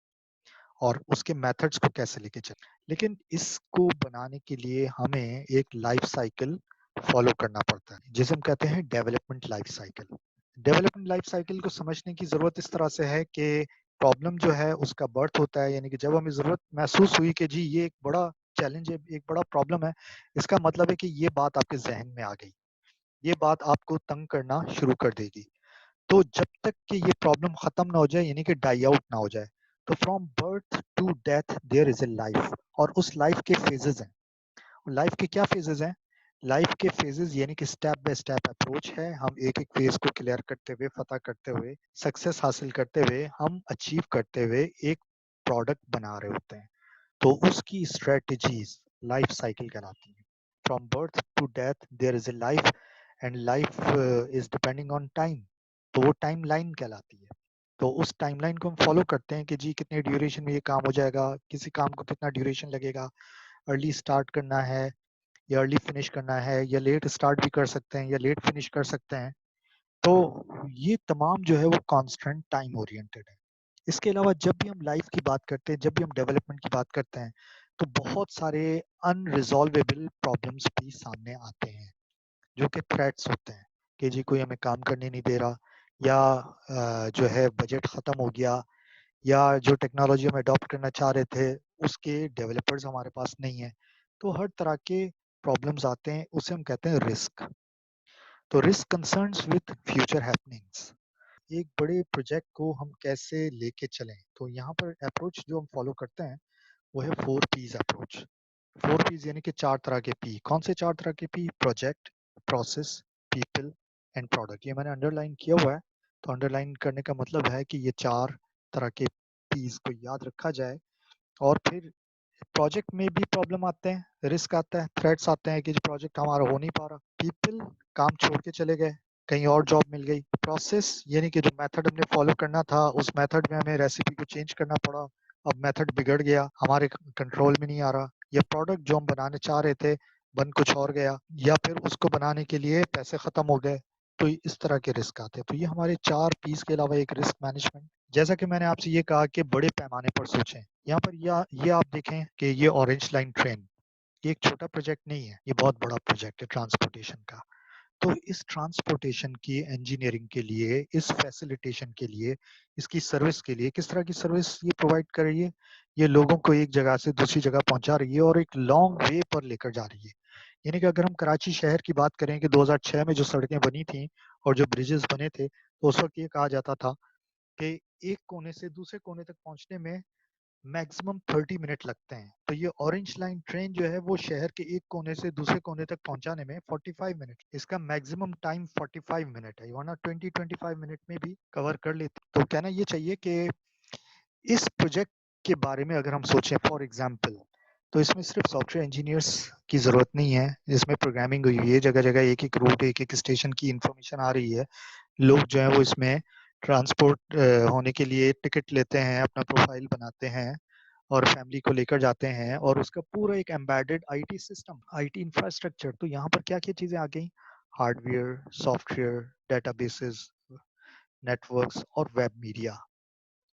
और उसके मेथड्स को कैसे लेके चलें। लेकिन इसको बनाने के लिए हमें एक लाइफ साइकिल फॉलो करना पड़ता है, जिसे हम कहते हैं development life cycle. Development life cycle को समझने की ज़रूरत इस तरह से है कि प्रॉब्लम जो है उसका बर्थ होता है, यानी कि जब हमें ज़रूरत महसूस हुई कि जी ये एक बड़ा चैलेंज है, एक बड़ा प्रॉब्लम है, इसका मतलब है कि ये बात आपके ज़हन में आ गई। ये बात आपको तंग करना शुरू कर देगी। तो जब तक कि ये प्रॉब्लम खत्म ना हो जाए, यानी कि डाई आउट ना हो जाए, तो from birth to death there is a life, और उस लाइफ के फेजेस हैं। लाइफ के क्या फेजेस हैं? लाइफ के फेजेस यानी कि स्टेप बाय स्टेप अप्रोच है। हम एक एक फेज को क्लियर करते हुए, फतह करते हुए, सक्सेस हासिल करते हुए, हम अचीव करते हुए एक प्रोडक्ट बना रहे होते हैं। तो उसकी स्ट्रेटजीज लाइफ साइकिल कहलाती है। From birth to death there is a life, and life is depending on time, तो वो टाइम लाइन कहलाती है। तो उस टाइमलाइन को हम फॉलो करते हैं कि जी कितने ड्यूरेशन में ये काम हो जाएगा, किसी काम को कितना ड्यूरेशन लगेगा, अर्ली स्टार्ट करना है या अर्ली फिनिश करना है, या लेट स्टार्ट भी कर सकते हैं या लेट फिनिश कर सकते हैं। तो ये तमाम जो है वो कांस्टेंट टाइम ओरिएंटेड है। इसके अलावा जब भी हम लाइफ की बात करते हैं, जब भी हम डेवलपमेंट की बात करते हैं, तो बहुत सारे अनरिजॉल्वेबल प्रॉब्लम्स भी सामने आते हैं, जो कि थ्रेट्स होते हैं कि जी कोई हमें काम करने नहीं दे रहा, या जो है बजट खत्म हो गया, या जो टेक्नोलॉजी हम अडॉप्ट करना चाह रहे थे उसके डेवलपर्स हमारे पास नहीं है। तो हर तरह के प्रॉब्लम्स आते हैं, उसे हम कहते हैं रिस्क। तो risk concerns with future happenings. एक बड़े प्रोजेक्ट को हम कैसे लेके चलें, तो यहाँ पर अप्रोच जो हम फॉलो करते हैं वो है 4 P's अप्रोच। 4 P's यानी कि 4 तरह के पी। कौन से 4 तरह के P? Project, process, people and product. ये मैंने अंडरलाइन किया हुआ है। तो अंडरलाइन करने का मतलब है कि ये 4 तरह के पीस को याद रखा जाए। और फिर प्रोजेक्ट में भी प्रॉब्लम आते हैं, रिस्क आता है, थ्रेट्स आते हैं कि प्रोजेक्ट हमारा हो नहीं पा रहा। पीपल, काम छोड़ के चले गए, कहीं और जॉब मिल गई। प्रोसेस यानी कि जो मेथड हमने फॉलो करना था उस मेथड में हमें रेसिपी को चेंज करना पड़ा, अब मेथड बिगड़ गया, हमारे कंट्रोल में नहीं आ रहा। या प्रोडक्ट जो हम बनाने चाह रहे थे बन कुछ और गया, या फिर उसको बनाने के लिए पैसे खत्म हो गए। तो इस तरह के रिस्क आते हैं। तो ये हमारे 4 पीस के अलावा एक रिस्क मैनेजमेंट। जैसा कि मैंने आपसे ये कहा कि बड़े पैमाने पर सोचें। यहाँ पर ये आप देखें कि ये ऑरेंज लाइन ट्रेन, ये एक छोटा प्रोजेक्ट नहीं है, ये बहुत बड़ा प्रोजेक्ट है ट्रांसपोर्टेशन का। तो इस ट्रांसपोर्टेशन की इंजीनियरिंग के लिए, इस फैसिलिटेशन के लिए, इसकी सर्विस के लिए, किस तरह की सर्विस ये प्रोवाइड कर रही है? ये लोगों को एक जगह से दूसरी जगह पहुंचा रही है और एक लॉन्ग वे पर लेकर जा रही है। यानी कि अगर हम कराची शहर की बात करें कि 2006 में जो सड़कें बनी थी और जो ब्रिजेस बने थे, तो उस वक्त ये कहा जाता था कि एक कोने से दूसरे कोने तक पहुंचने में मैक्सिमम 30 मिनट लगते हैं। तो ये ऑरेंज लाइन ट्रेन जो है वो शहर के एक कोने से दूसरे कोने तक पहुंचाने में 45 मिनट, इसका मैक्सिमम टाइम 45 मिनट है, वरना 20-25 मिनट में भी कवर कर लेते। तो कहना ये चाहिए कि इस प्रोजेक्ट के बारे में अगर हम सोचें फॉर एग्जांपल, तो इसमें सिर्फ सॉफ्टवेयर इंजीनियर्स की ज़रूरत नहीं है। इसमें प्रोग्रामिंग हुई हुई है, जगह-जगह एक-एक रूट, एक-एक स्टेशन की इन्फॉर्मेशन आ रही है। लोग जो हैं वो इसमें ट्रांसपोर्ट होने के लिए टिकट लेते हैं, अपना प्रोफाइल बनाते हैं और फैमिली को लेकर जाते हैं, और उसका पूरा एक embedded IT system, IT infrastructure. तो यहाँ पर क्या-क्या चीज़ें आ गई? हार्डवेयर, सॉफ्टवेयर, डेटाबेसेस, नेटवर्क्स और वेब मीडिया।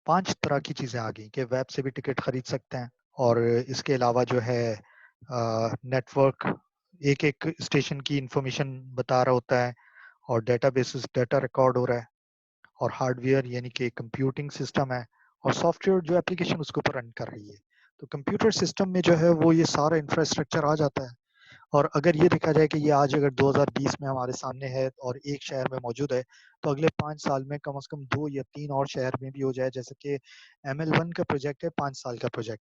5 तरह की चीज़ें आ गई कि वेब से भी टिकट खरीद सकते हैं, और इसके अलावा जो है नेटवर्क एक-एक स्टेशन की इन्फॉर्मेशन बता रहा होता है, और डेटाबेसेस डेटा रिकॉर्ड हो रहा है, और हार्डवेयर यानी कि कंप्यूटिंग सिस्टम है, और सॉफ्टवेयर जो एप्लीकेशन उसके ऊपर रन कर रही है। तो कंप्यूटर सिस्टम में जो है वो ये सारा इंफ्रास्ट्रक्चर आ जाता है। और अगर ये देखा जाए कि ये आज अगर 2020 में हमारे सामने है और एक शहर में मौजूद है, तो अगले 5 साल में कम से कम 2 या 3 और शहर में भी हो जाए। जैसे कि ML1 का प्रोजेक्ट है, 5 साल का प्रोजेक्ट,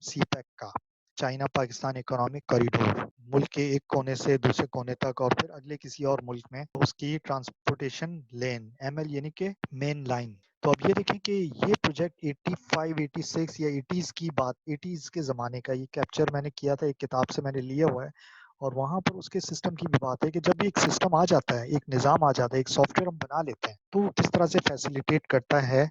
सीपैक का, चाइना पाकिस्तान इकोनॉमिक कॉरिडोर, मुल्क के एक कोने से दूसरे कोने तक और फिर अगले किसी और मुल्क में उसकी ट्रांसपोर्टेशन लेन, ML यानी कि मेन लाइन। तो अब ये देखें कि ये प्रोजेक्ट 85, 86 या 80s की बात, 80s के ज़माने का ये कैप्चर मैंने किया था, एक किताब से मैंने लिया हुआ है। और वहाँ पर उसके सिस्टम की भी बात है कि जब भी एक सिस्टम आ जाता है, एक निज़ाम आ जाता है, एक सॉफ्टवेयर हम बना लेते हैं, तो वो किस तरह से फैसिलिटेट करता है?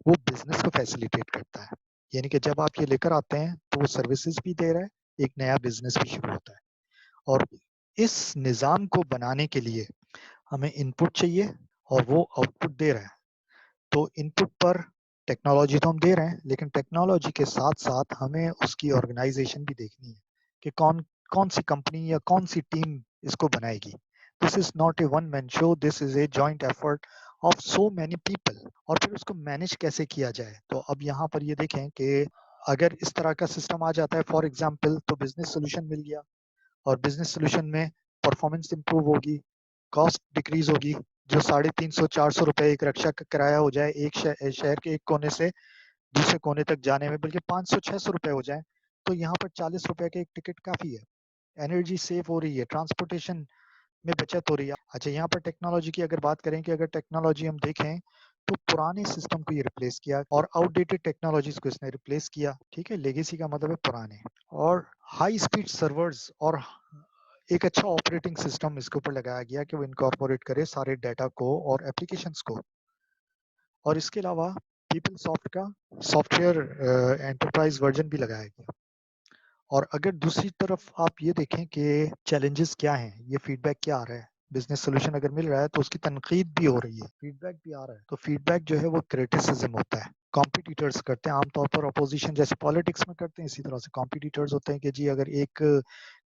वो बिज़नेस को फैसिलिटेट करता है। यानी कि जब आप ये लेकर आते हैं, तो वो सर्विसेज़ भी दे रहा है, एक नया बिज़नेस भी शुरू होता है। और इस निज़ाम को बनाने के लिए हमें इनपुट चाहिए, और वो आउटपुट दे रहा है। तो इनपुट पर टेक्नोलॉजी तो हम दे रहे हैं, लेकिन टेक्नोलॉजी के साथ-साथ हमें उसकी ऑर्गेनाइज़ेशन भी देखनी है कि कौन सी कंपनी या कौन सी टीम इसको बनाएगी। This is not a one man show, this is a joint effort of so many people. और फिर उसको मैनेज कैसे किया जाए? तो अब यहाँ पर ये देखें कि अगर इस तरह का सिस्टम आ जाता है फॉर एग्ज़ाम्पल, तो बिज़नेस सॉल्यूशन मिल गया, और बिज़नेस सॉल्यूशन में परफॉर्मेंस इंप्रूव होगी, कॉस्ट डिक्रीज़ होगी, जो 350-400 रुपए एक रक्षा का किराया हो जाए एक शहर के एक कोने से दूसरे कोने तक जाने में, बल्कि 500-600 रुपए हो जाए, तो यहाँ पर 40 रुपए का एक टिकट काफी है। एनर्जी सेव हो रही है, ट्रांसपोर्टेशन में बचत हो रही है। अच्छा, यहाँ पर टेक्नोलॉजी की अगर बात करें कि अगर टेक्नोलॉजी हम देखें तो पुराने सिस्टम को ये रिप्लेस किया और आउटडेटेड टेक्नोलॉजीज को इसने रिप्लेस किया। ठीक है, लेगेसी का मतलब है पुराने। और हाई स्पीड सर्वर्स और एक अच्छा ऑपरेटिंग सिस्टम इसके ऊपर लगाया गया कि वो इनकॉर्पोरेट करे सारे डाटा को और एप्लीकेशंस को। और इसके अलावा पीपल सॉफ्ट का सॉफ्टवेयर एंटरप्राइज वर्जन भी लगाया गया। और अगर दूसरी तरफ आप ये देखें कि चैलेंजेस क्या हैं, ये फीडबैक क्या आ रहा है, बिजनेस सोल्यूशन अगर मिल रहा है तो उसकी तनकीद भी हो रही है, फीडबैक भी आ रहा है। तो फीडबैक जो है वो क्रिटिसिज्म होता है, कॉम्पिटिटर्स करते हैं आमतौर पर, अपोजिशन जैसे पॉलिटिक्स में करते हैं, इसी तरह से कॉम्पिटिटर्स होते हैं कि जी अगर एक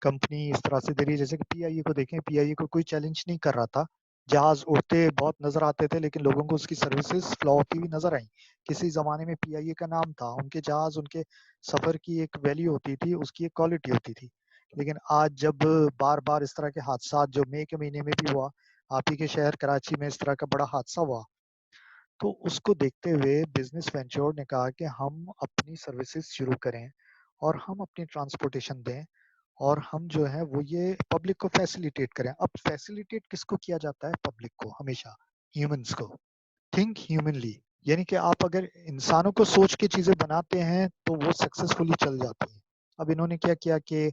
कंपनी इस तरह से दे रही है, जैसे कि पीआईए को देखें, पीआईए को कोई चैलेंज नहीं कर रहा था, जहाज उड़ते बहुत नजर आते थे लेकिन लोगों को उसकी सर्विसेज फ्लॉ होती हुई नजर आई। किसी जमाने में पीआईए का नाम था, उनके जहाज, उनके सफर की एक वैल्यू होती थी, उसकी एक क्वालिटी होती थी। लेकिन आज जब बार बार इस तरह के हादसा, जो मई के महीने में भी हुआ, आप ही के शहर कराची में इस तरह का बड़ा हादसा हुआ, तो उसको देखते हुए बिजनेस वेंचर ने कहा कि हम अपनी सर्विसेज शुरू करें और हम अपनी ट्रांसपोर्टेशन दें और हम जो है वो ये पब्लिक को फैसिलिटेट करें। अब फैसिलिटेट किसको किया जाता है? पब्लिक को, हमेशा ह्यूमंस को। थिंक ह्यूमनली, यानी कि आप अगर इंसानों को सोच के चीजें बनाते हैं तो वो सक्सेसफुली चल जाती है। अब इन्होंने क्या किया कि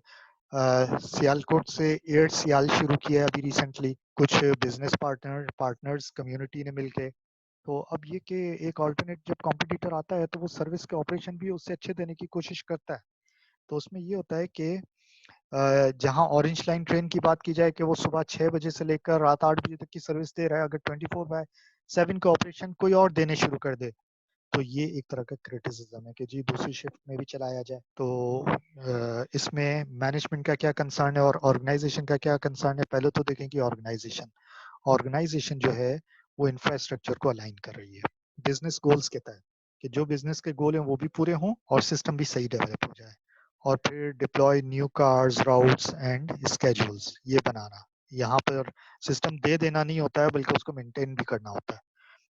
सियालकोट से एयर सियाल शुरू किया है अभी रिसेंटली, कुछ बिजनेस पार्टनर्स कम्युनिटी ने मिलके। तो अब ये कि एक ऑल्टरनेट जब कॉम्पिटिटर आता है तो वो सर्विस के ऑपरेशन भी उससे अच्छे देने की कोशिश करता है। तो उसमें ये होता है कि जहाँ ऑरेंज लाइन ट्रेन की बात की जाए कि वो सुबह 6 बजे से लेकर रात 8 बजे तक की सर्विस दे रहा है, अगर 24/7 का ऑपरेशन कोई और देने शुरू कर दे तो ये एक तरह का क्रिटिसिज्म है कि जी दूसरी शिफ्ट में भी चलाया जाए। तो इसमें मैनेजमेंट का क्या कंसर्न है और ऑर्गेनाइजेशन का क्या कंसर्न है? पहले तो देखें कि ऑर्गेनाइजेशन ऑर्गेनाइजेशन जो है वो इंफ्रास्ट्रक्चर को अलाइन कर रही है बिजनेस गोल्स के तहत, कि जो बिजनेस के गोल हैं वो भी पूरे हों और सिस्टम भी सही डेवलप हो जाए। और फिर deploy new cars, routes and schedules ये बनाना। यहाँ पर सिस्टम दे देना नहीं होता है बल्कि उसको मेंटेन भी करना होता है।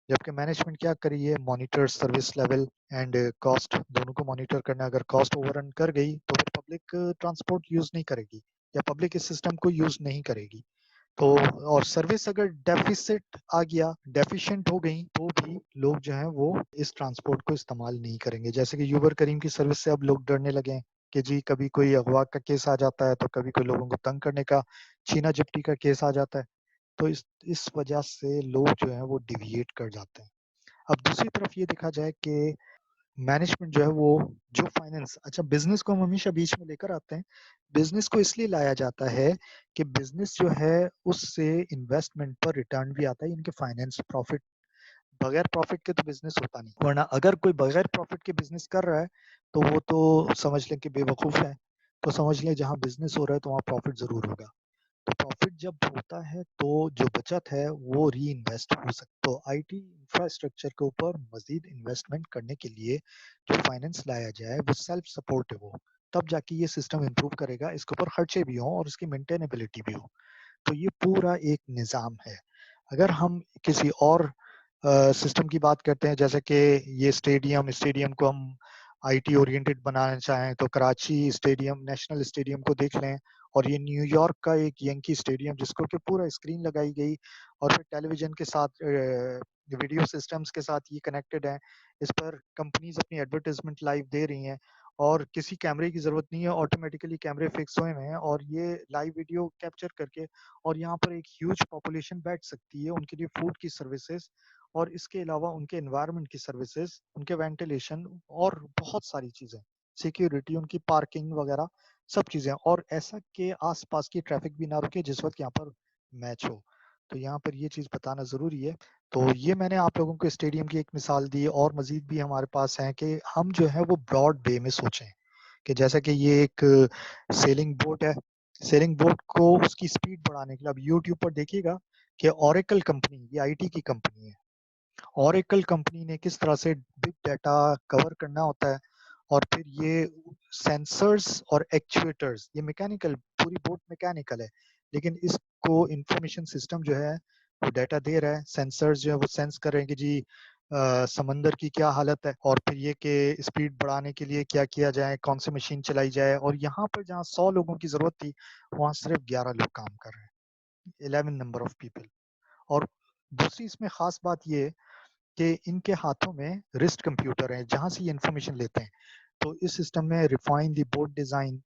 जबकि मैनेजमेंट क्या करी है? Monitor service level and cost, दोनों को मॉनिटर करना। अगर कॉस्ट ओवररन कर गई तो फिर पब्लिक ट्रांसपोर्ट यूज नहीं करेगी या पब्लिक इस सिस्टम को यूज नहीं करेगी। तो और सर्विस अगर डेफिसिट आ गया, डेफिशिएंट हो गई, तो भी लोग जो है वो इस ट्रांसपोर्ट को इस्तेमाल नहीं करेंगे। जैसे कि यूबर करीम की सर्विस से अब लोग डरने लगे हैं कि जी कभी कोई अगवा का केस आ जाता है तो कभी कोई लोगों को तंग करने का, छीना झपटी का केस आ जाता है। तो इस वजह से लोग जो है वो डिविएट कर जाते हैं। अब दूसरी तरफ ये देखा जाए कि मैनेजमेंट जो है वो जो फाइनेंस, अच्छा बिजनेस को हम हमेशा बीच में लेकर आते हैं। बिजनेस को इसलिए लाया जाता है कि बिजनेस जो है उससे इन्वेस्टमेंट पर रिटर्न भी आता है, इनके फाइनेंस प्रॉफिट। बगैर प्रॉफिट के तो बिजनेस होता नहीं, वरना अगर कोई बगैर प्रॉफिट के बिजनेस कर रहा है तो वो तो समझ लें कि बेवकूफ है। तो समझ लें जहाँ बिजनेस हो रहा है तो वहाँ प्रॉफिट जरूर होगा। तो प्रॉफिट जब होता है तो जो बचत है वो री इन्वेस्ट हो सकती। तो आईटी इंफ्रास्ट्रक्चर के ऊपर मजीद इन्वेस्टमेंट करने के लिए जो फाइनेंस लाया जाए वो सेल्फ सपोर्ट है, वो तब जाके ये सिस्टम इम्प्रूव करेगा, इसके ऊपर खर्चे भी हों और इसकी मेंटेनेबिलिटी भी हो। तो ये पूरा एक निज़ाम है। अगर हम किसी और सिस्टम की बात करते हैं, जैसे कि ये स्टेडियम स्टेडियम को हम आईटी ओरिएंटेड बनाना चाहें तो कराची स्टेडियम, नेशनल स्टेडियम को देख लें, और ये न्यूयॉर्क का एक यंकी स्टेडियम जिसको कि पूरा स्क्रीन लगाई गई और फिर टेलीविजन के साथ वीडियो सिस्टम्स के साथ ये कनेक्टेड है। इस पर कंपनीज अपनी एडवर्टाइजमेंट लाइव दे रही हैं और किसी कैमरे की जरूरत नहीं है, ऑटोमेटिकली कैमरे फिक्स हुए हैं और ये लाइव वीडियो कैप्चर करके, और यहाँ पर एक ह्यूज पॉपुलेशन बैठ सकती है, उनके लिए फूड की सर्विसेज और इसके अलावा उनके एनवायरनमेंट की सर्विसेज, उनके वेंटिलेशन और बहुत सारी चीजें, सिक्योरिटी, उनकी पार्किंग वगैरह सब चीजें, और ऐसा कि आसपास की ट्रैफिक भी ना रुके जिस वक्त यहाँ पर मैच हो। तो यहाँ पर ये चीज बताना जरूरी है। तो ये मैंने आप लोगों को स्टेडियम की एक मिसाल दी और मजीद भी हमारे पास है कि हम जो है वो ब्रॉड वे में सोचें कि जैसा कि ये एक सेलिंग बोट है, सेलिंग बोट को उसकी स्पीड बढ़ाने के लिए अब यूट्यूब पर देखिएगा कि ओरेकल कंपनी, ये आईटी की कंपनी है, ओरेकल कंपनी ने किस तरह से बिग डाटा कवर करना होता है और फिर ये सेंसर्स और एक्चुएटर्स, ये मैकेनिकल, पूरी बोट मैकेनिकल है, लेकिन इसको इंफॉर्मेशन सिस्टम जो है वो डाटा दे रहा है, सेंसर्स जो है वो सेंस कर रहे हैं कि जी समंदर की क्या हालत है और फिर ये कि स्पीड बढ़ाने के लिए क्या किया जाए, कौन सी मशीन चलाई जाए। और यहाँ पर जहाँ 100 लोगों की जरूरत थी वहाँ सिर्फ 11 लोग काम कर रहे हैं, 11 नंबर ऑफ पीपल। और दूसरी इसमें खास बात ये है कि इनके हाथों में रिस्ट कंप्यूटर है जहाँ से ये इंफॉर्मेशन लेते हैं। तो इस सिस्टम में refine the board design,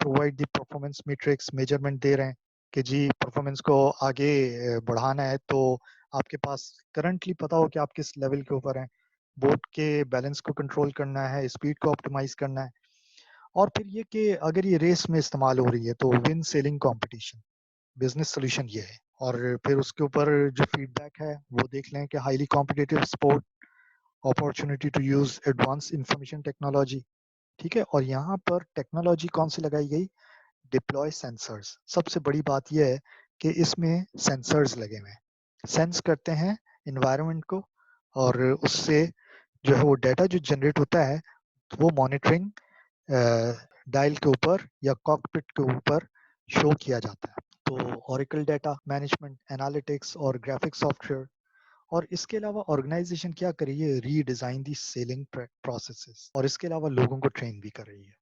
provide the performance metrics, measurement दे रहे हैं कि जी परफॉर्मेंस को आगे बढ़ाना है तो आपके पास करंटली पता हो कि आप किस लेवल के ऊपर हैं, बोर्ड के बैलेंस को कंट्रोल करना है, स्पीड को ऑप्टिमाइज करना है। और फिर ये कि अगर ये रेस में इस्तेमाल हो रही है तो win selling competition, business solution ये है। और फिर उसके ऊपर जो फीडबैक है वो देख लें कि highly competitive sport, opportunity to use advance information technology. ठीक है, और यहाँ पर टेक्नोलॉजी कौन सी लगाई गई, डिप्लॉय सेंसर्स। सबसे बड़ी बात यह है कि इसमें सेंसर्स लगे हुए हैं, सेंस करते हैं इन्वायरमेंट को और उससे जो है वो डाटा जो जनरेट होता है वो मॉनिटरिंग डायल के ऊपर या कॉकपिट के ऊपर शो किया जाता है। तो ओरेकल डाटा मैनेजमेंट, एनालिटिक्स और ग्राफिक्स सॉफ्टवेयर। और इसके अलावा ऑर्गेनाइजेशन क्या कर रही है, रीडिजाइन दी सेलिंग प्रोसेसेस, और इसके अलावा लोगों को ट्रेन भी कर रही है।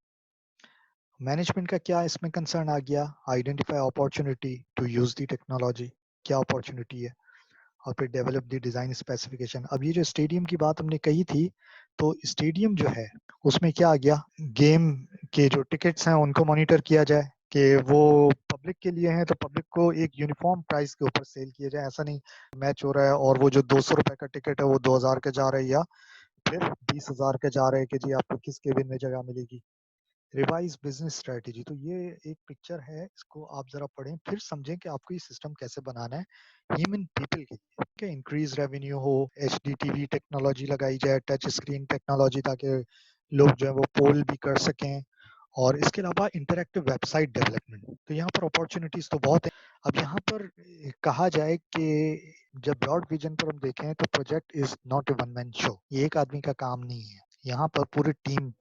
मैनेजमेंट का क्या इसमें कंसर्न आ गया, identify opportunity to use the technology, क्या अपॉर्चुनिटी है, और फिर डेवलप द डिजाइन स्पेसिफिकेशन। अब ये जो स्टेडियम की बात हमने कही थी, तो स्टेडियम जो है उसमें क्या आ गया, गेम के जो टिकट्स हैं उनको मॉनिटर किया जाए कि वो पब्लिक के लिए हैं तो पब्लिक को एक यूनिफॉर्म प्राइस के ऊपर सेल किया जाए। ऐसा नहीं मैच हो रहा है और वो जो 200 रुपए का टिकट है वो 2000 के जा रहा है या फिर 20,000 के जा रहे हैं कि जी आपको किस केबिन में जगह मिलेगी। रिवाइज बिजनेस स्ट्रेटेजी, तो ये एक पिक्चर है, इसको आप जरा पढ़ें फिर समझें कि आपको ये सिस्टम कैसे बनाना है ह्यूमन पीपल के लिए। कि इंक्रीज रेवेन्यू हो, HDTV टेक्नोलॉजी लगाई जाए, टच स्क्रीन टेक्नोलॉजी, ताकि लोग जो है वो पोल भी कर सकें। और इसके अलावा इंटरैक्टिव वेबसाइट डेवलपमेंट, तो यहाँ पर अपॉर्चुनिटीज तो बहुत है। अब यहाँ पर कहा जाए कि जब ब्रॉड विजन पर हम देखें तो project is not a one man show, ये एक आदमी का काम नहीं है। यहाँ पर पूरी टीम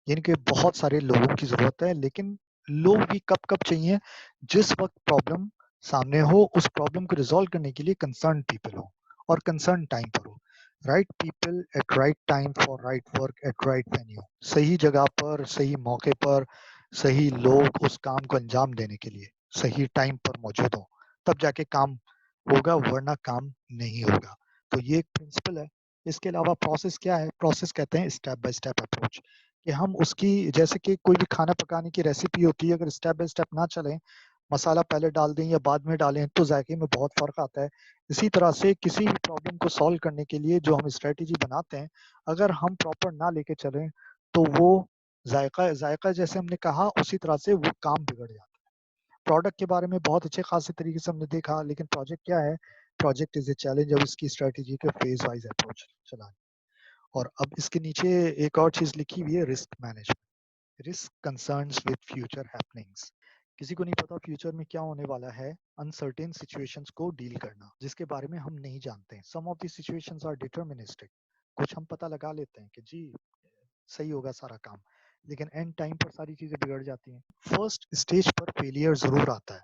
यानी कि बहुत सारे लोगों की जरूरत है, लेकिन लोग भी कब कब चाहिए, जिस वक्त प्रॉब्लम सामने हो, उस प्रॉब्लम को रिजॉल्व करने के लिए कंसर्न पीपल हो और कंसर्न टाइम पर हो। Right people at right time for right work at right venue, सही जगह पर सही मौके पर सही लोग उस काम को अंजाम देने के लिए सही टाइम पर मौजूद हो, तब जाके काम होगा, वरना काम नहीं होगा। तो ये एक प्रिंसिपल है। इसके अलावा प्रोसेस क्या है, प्रोसेस कहते हैं स्टेप बाय स्टेप अप्रोच, कि हम उसकी, जैसे कि कोई भी खाना पकाने की रेसिपी होती है, अगर स्टेप बाय स्टेप ना चलें, मसाला पहले डाल दें या बाद में डालें तो जायके में बहुत फर्क आता है। इसी तरह से किसी भी प्रॉब्लम को सॉल्व करने के लिए जो हम स्ट्रेटेजी बनाते हैं, अगर हम प्रॉपर ना लेके चलें तो वो जायका जायका जैसे हमने कहा उसी तरह से वो काम बिगड़ जाता है। प्रोडक्ट के बारे में बहुत अच्छे खासे तरीके से हमने देखा, लेकिन प्रोजेक्ट क्या है, प्रोजेक्ट इज ए चैलेंज। अब इसकी स्ट्रेटेजी के फेज वाइज अप्रोच चला। और अब इसके नीचे एक और चीज लिखी हुई है, risk management, risk concerns with future happenings. किसी को नहीं पता फ्यूचर में क्या होने वाला है, अनसर्टेन सिचुएशंस को डील करना जिसके बारे में हम नहीं जानते हैं। Some of the situations are deterministic, कुछ हम पता लगा लेते हैं कि जी सही होगा सारा काम, लेकिन एंड टाइम पर सारी चीजें बिगड़ जाती हैं। फर्स्ट स्टेज पर फेलियर जरूर आता है,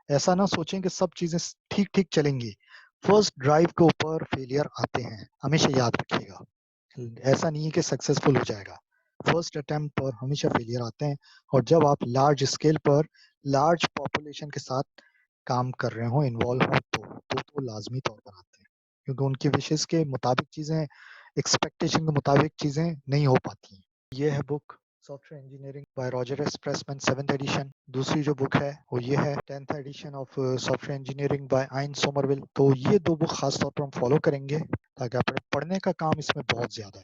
ऐसा ना सोचें कि सब चीजें ठीक ठीक चलेंगी। फर्स्ट ड्राइव के ऊपर फेलियर आते हैं, हमेशा याद रखिएगा। ऐसा नहीं है कि सक्सेसफुल हो जाएगा, फर्स्ट अटेम्प्ट पर हमेशा फेलियर आते हैं। और जब आप लार्ज स्केल पर लार्ज पॉपुलेशन के साथ काम कर रहे हो, इन्वॉल्व हो, तो लाजमी तौर पर आते हैं, क्योंकि उनके विशेष के मुताबिक चीजें, एक्सपेक्टेशन के मुताबिक चीजें नहीं हो पाती हैं। ये है book software engineering by Roger S Pressman, 7th edition. दूसरी जो बुक है वो ये है 10th edition of software engineering by Ian Sommerville. तो ये दो बुक खास तौर पर हम फॉलो करेंगे, ताकि आप पढ़ने का काम इसमें बहुत ज्यादा है।